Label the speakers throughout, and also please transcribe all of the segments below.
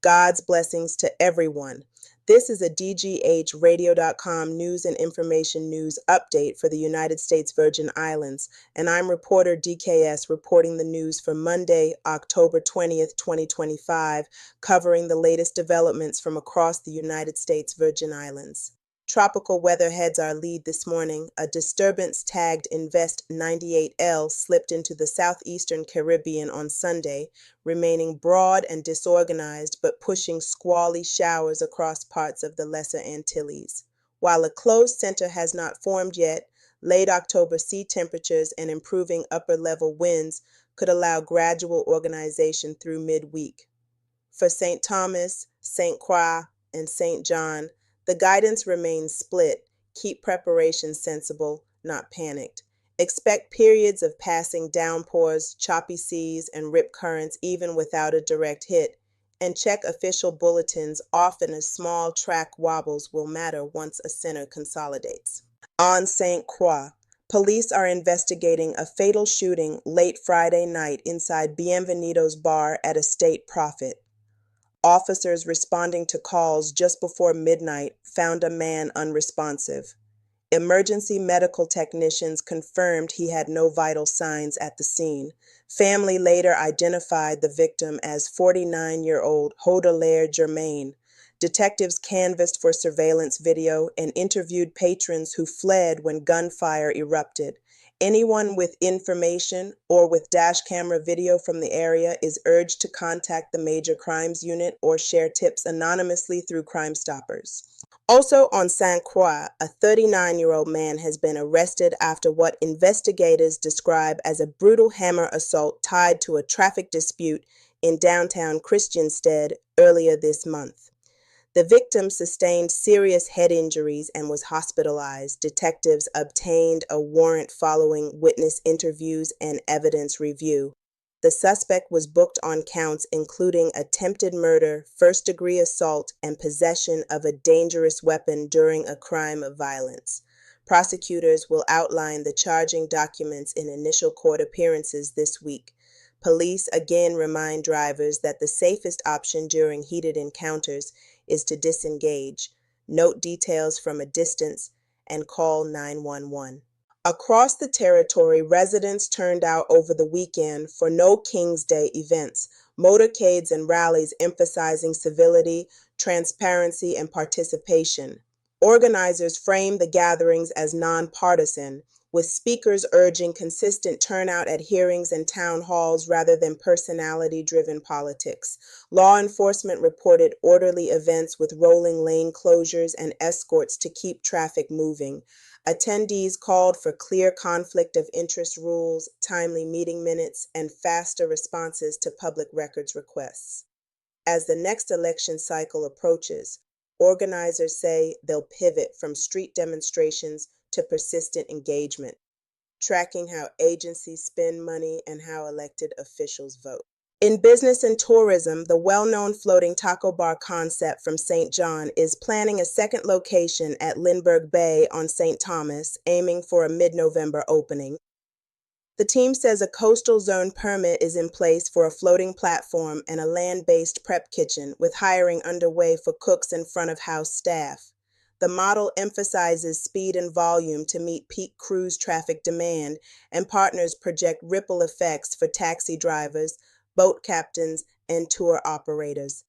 Speaker 1: God's blessings to everyone. This is a DGHradio.com news and information news update for the United States Virgin Islands, and I'm reporter DKS reporting the news for Monday, October 20th, 2025, covering the latest developments from across the United States Virgin Islands. Tropical weather heads our lead this morning. A disturbance tagged Invest 98L slipped into the southeastern Caribbean on Sunday, remaining broad and disorganized but pushing squally showers across parts of the Lesser Antilles. While a closed center has not formed yet, late October sea temperatures and improving upper-level winds could allow gradual organization through midweek. For St. Thomas, St. Croix, and St. John, the guidance remains split. Keep preparation sensible, not panicked. Expect periods of passing downpours, choppy seas, and rip currents even without a direct hit. And check official bulletins, often as small track wobbles will matter once a center consolidates. On St. Croix, police are investigating a fatal shooting late Friday night inside Bienvenido's bar at a state profit. Officers responding to calls just before midnight found a man unresponsive. Emergency medical technicians confirmed he had no vital signs at the scene. Family later identified the victim as 49-year-old Hodelaire Germain. Detectives canvassed for surveillance video and interviewed patrons who fled when gunfire erupted. Anyone with information or with dash camera video from the area is urged to contact the Major Crimes Unit or share tips anonymously through Crime Stoppers. Also on St. Croix, a 39-year-old man has been arrested after what investigators describe as a brutal hammer assault tied to a traffic dispute in downtown Christiansted earlier this month. The victim sustained serious head injuries and was hospitalized. Detectives obtained a warrant following witness interviews and evidence review. The suspect was booked on counts including attempted murder, first-degree assault, and possession of a dangerous weapon during a crime of violence. Prosecutors will outline the charging documents in initial court appearances this week. Police again remind drivers that the safest option during heated encounters is to disengage, note details from a distance, and call 911. Across the territory, residents turned out over the weekend for no King's Day events, motorcades and rallies emphasizing civility, transparency, and participation. Organizers framed the gatherings as nonpartisan, with speakers urging consistent turnout at hearings and town halls rather than personality-driven politics. Law enforcement reported orderly events with rolling lane closures and escorts to keep traffic moving. Attendees called for clear conflict of interest rules, timely meeting minutes, and faster responses to public records requests. As the next election cycle approaches, organizers say they'll pivot from street demonstrations to persistent engagement, tracking how agencies spend money and how elected officials vote. In business and tourism, the well-known floating taco bar concept from St. John is planning a second location at Lindbergh Bay on St. Thomas, aiming for a mid-November opening. The team says a coastal zone permit is in place for a floating platform and a land-based prep kitchen, with hiring underway for cooks and front-of-house staff. The model emphasizes speed and volume to meet peak cruise traffic demand, and partners project ripple effects for taxi drivers, boat captains, and tour operators.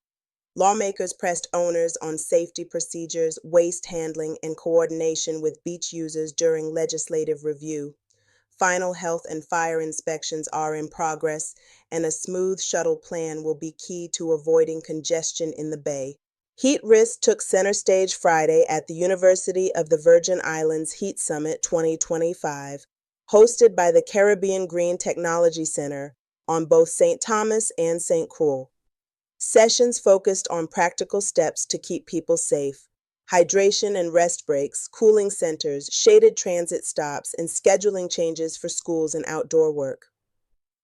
Speaker 1: Lawmakers pressed owners on safety procedures, waste handling, and coordination with beach users during legislative review. Final health and fire inspections are in progress, and a smooth shuttle plan will be key to avoiding congestion in the bay. Heat risk took center stage Friday at the University of the Virgin Islands Heat Summit 2025, hosted by the Caribbean Green Technology Center on both St. Thomas and St. Croix. Sessions focused on practical steps to keep people safe, hydration and rest breaks, cooling centers, shaded transit stops, and scheduling changes for schools and outdoor work.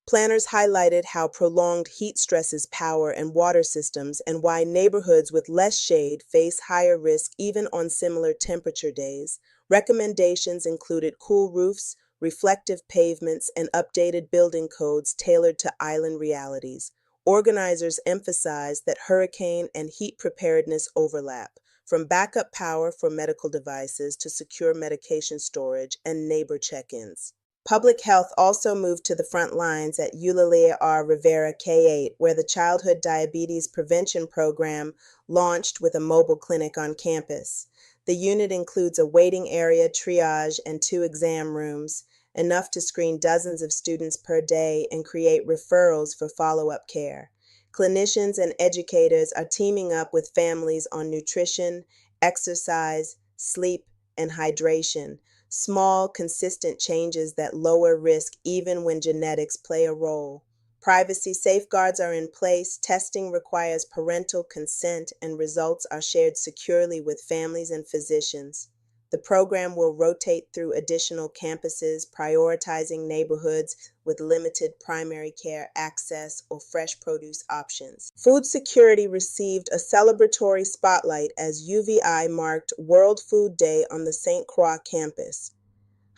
Speaker 1: Planners highlighted how prolonged heat stresses power and water systems and why neighborhoods with less shade face higher risk even on similar temperature days. Recommendations included cool roofs, reflective pavements, and updated building codes tailored to island realities. Organizers emphasize that hurricane and heat preparedness overlap, from backup power for medical devices to secure medication storage and neighbor check-ins. Public health also moved to the front lines at Eulalia R. Rivera K-8, where the Childhood Diabetes Prevention Program launched with a mobile clinic on campus. The unit includes a waiting area, triage, and 2 exam rooms, enough to screen dozens of students per day and create referrals for follow-up care. Clinicians and educators are teaming up with families on nutrition, exercise, sleep, and hydration. Small, consistent changes that lower risk even when genetics play a role. Privacy safeguards are in place, testing requires parental consent, and results are shared securely with families and physicians. The program will rotate through additional campuses, prioritizing neighborhoods with limited primary care access or fresh produce options. Food security received a celebratory spotlight as UVI marked World Food Day on the St. Croix campus.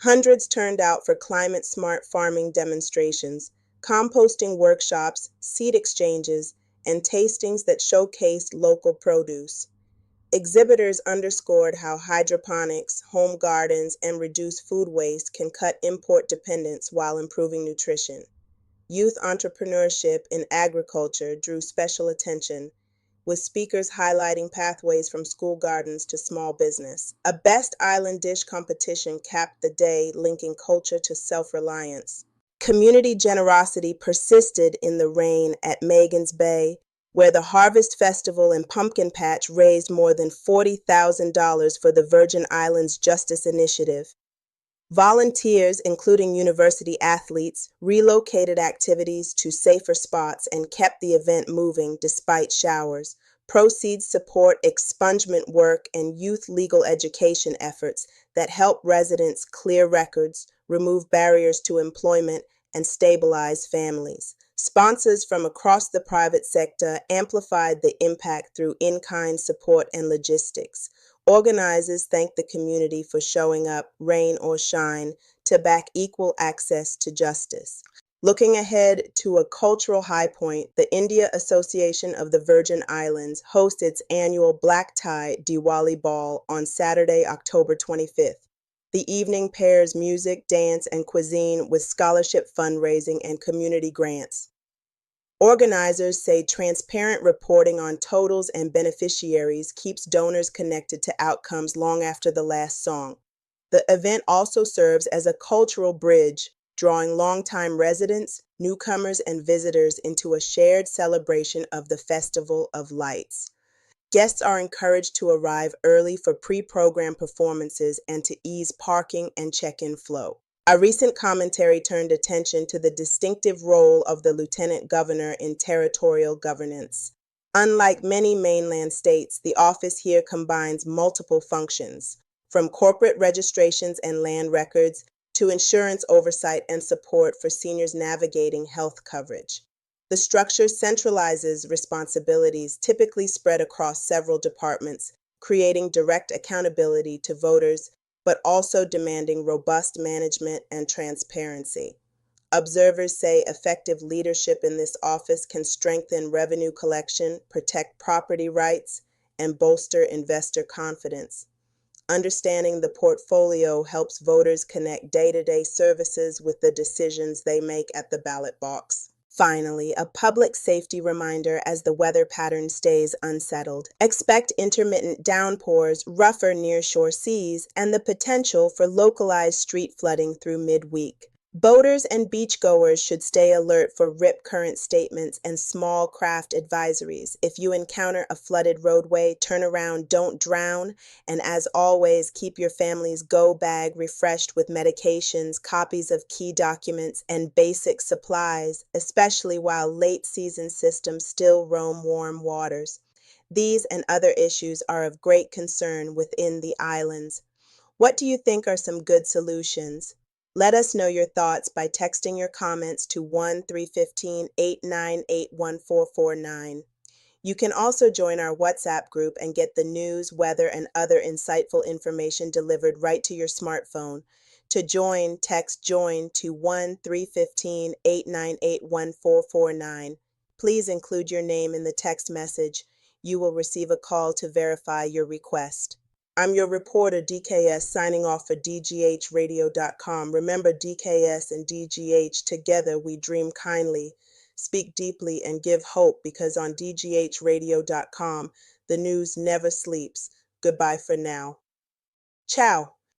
Speaker 1: Hundreds turned out for climate-smart farming demonstrations, composting workshops, seed exchanges, and tastings that showcased local produce. Exhibitors underscored how hydroponics, home gardens, and reduced food waste can cut import dependence while improving nutrition. Youth entrepreneurship in agriculture drew special attention, with speakers highlighting pathways from school gardens to small business. A Best Island Dish competition capped the day, linking culture to self-reliance. Community generosity persisted in the rain at Megan's Bay, where the Harvest Festival and Pumpkin Patch raised more than $40,000 for the Virgin Islands Justice Initiative. Volunteers, including university athletes, relocated activities to safer spots and kept the event moving despite showers. Proceeds support expungement work and youth legal education efforts that help residents clear records, remove barriers to employment, and stabilize families. Sponsors from across the private sector amplified the impact through in-kind support and logistics. Organizers thank the community for showing up, rain or shine, to back equal access to justice. Looking ahead to a cultural high point, the India Association of the Virgin Islands hosts its annual Black Tie Diwali Ball on Saturday, October 25th. The evening pairs music, dance, and cuisine with scholarship fundraising and community grants. Organizers say transparent reporting on totals and beneficiaries keeps donors connected to outcomes long after the last song. The event also serves as a cultural bridge, drawing longtime residents, newcomers, and visitors into a shared celebration of the Festival of Lights. Guests are encouraged to arrive early for pre-program performances and to ease parking and check-in flow. A recent commentary turned attention to the distinctive role of the lieutenant governor in territorial governance. Unlike many mainland states, the office here combines multiple functions, from corporate registrations and land records to insurance oversight and support for seniors navigating health coverage. The structure centralizes responsibilities typically spread across several departments, creating direct accountability to voters, but also demanding robust management and transparency. Observers say effective leadership in this office can strengthen revenue collection, protect property rights, and bolster investor confidence. Understanding the portfolio helps voters connect day-to-day services with the decisions they make at the ballot box. Finally, a public safety reminder as the weather pattern stays unsettled. Expect intermittent downpours, rougher nearshore seas, and the potential for localized street flooding through midweek. Boaters and beachgoers should stay alert for rip current statements and small craft advisories. If you encounter a flooded roadway, turn around, don't drown, and as always, keep your family's go bag refreshed with medications, copies of key documents, and basic supplies, especially while late season systems still roam warm waters. These and other issues are of great concern within the islands. What do you think are some good solutions? Let us know your thoughts by texting your comments to 1-315-898-1449. You can also join our WhatsApp group and get the news, weather, and other insightful information delivered right to your smartphone. To join, text JOIN to 1-315-898-1449. Please include your name in the text message. You will receive a call to verify your request. I'm your reporter, DKS, signing off for DGHradio.com. Remember, DKS and DGH, together we dream kindly, speak deeply, and give hope, because on DGHradio.com, the news never sleeps. Goodbye for now. Ciao.